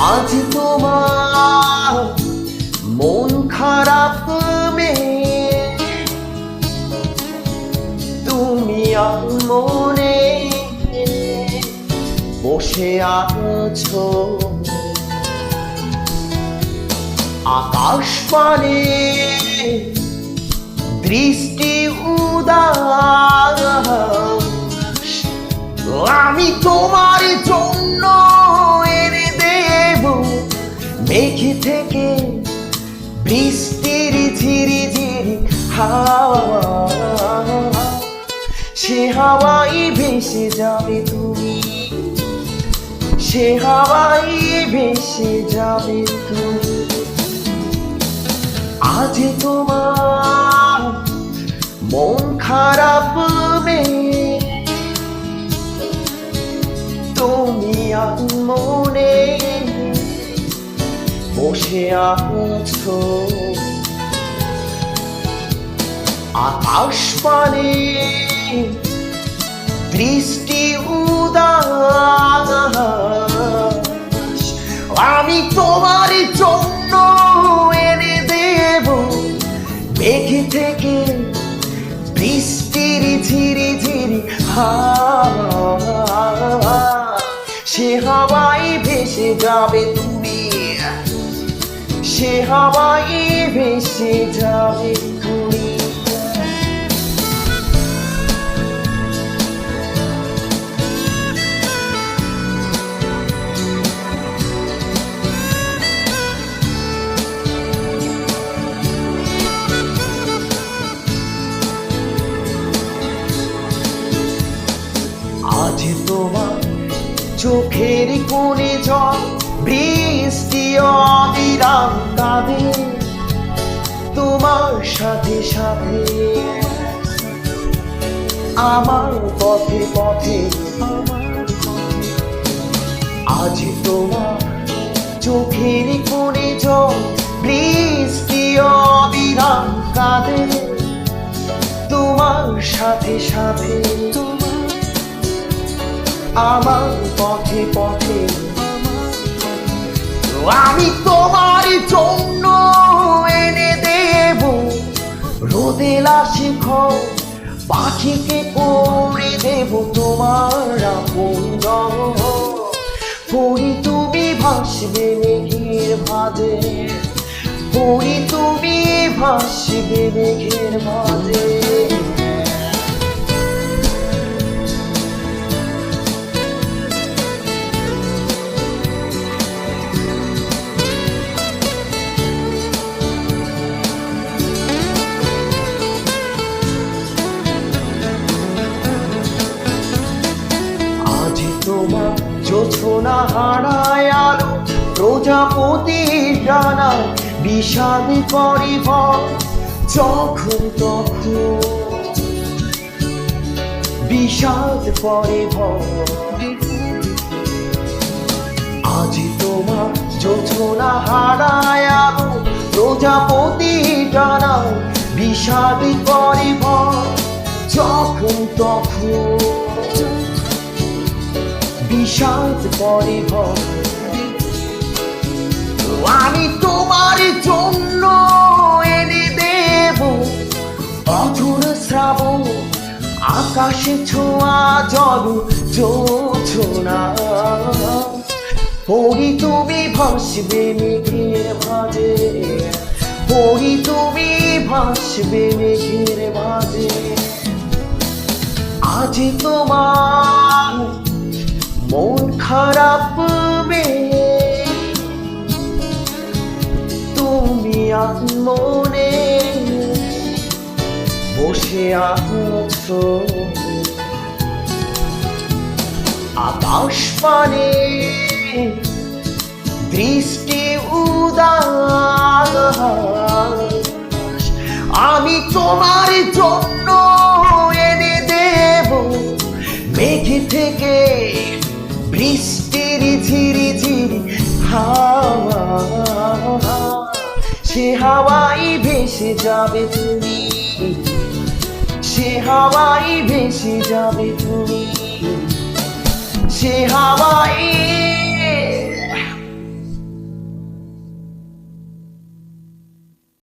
আজ তোমার মন খারাপ তুমি মনে বসে আছো আকাশ পানে দৃষ্টি উদাস আমি তোমার জন্য এনে দেব মেঘে থেকে বৃষ্টির ঝিরি ঝিরি হাওয়া সে হাওয়াই ভেসে যাবে তুমি সে হাওয়াই ভেসে যাবে তুমি আজ তোমার মন খারাপ তুমি মনে বসে আছো আকাশ পানে দৃষ্টি উদাস আমি তোমার জন্য এনে দেব মেঘে থেকে বৃষ্টির ঝিরি ঝিরি হাওয়া সে হাওয়াই ভেসে যাবে তুমি সে হাওয়াই ভেসে যাবে তুমি আজ তোমার চোখের কোণে জল বৃষ্টি অবিরাম কাঁদে তোমার সাথে সাথে আমার পথে পথে আজ তোমার চোখের কোণে জল বৃষ্টি অবিরাম কাঁদে তোমার সাথে সাথে আমার পথে পথে আমি তোমার জন্য এনে দেব রোদেলা শিখর পাখিকে করে দেব তোমার আপন পরি তুমি ভাসবে মেঘের ভাঁজে পরি তুমি ভাসবে মেঘের ভাঁজে তোমার জোছনা হারায় আলো প্রজাপতি ডানা বিষাদ পরিভর যখন তখন বিষাদ পরিভর আজ তোমার জোছনা হারায় আলো প্রজাপতি ডানা বিষাদ পরিভর যখন তখন বিষাদ পরিভর আমি তোমার জন্য এনে দেব অঝোর শ্রাবণ আকাশে ছোঁয়া জল জোছনা পরি তুমি ভাসবে মেঘের ভাঁজে পরি তুমি ভাসবে মেঘের ভাঁজে আজ তোমার মন খারাপ তুমি মনে বসে আছো আকাশ পানে দৃষ্টি উদাস আমি তোমার জন্য এনে দেব মেঘে থেকে বৃষ্টির ঝিরি ঝিরি হাওয়া সে হাওয়াই ভেসে যাবে তুমি সে হাওয়াই ভেসে যাবে তুমি সে হাওয়াই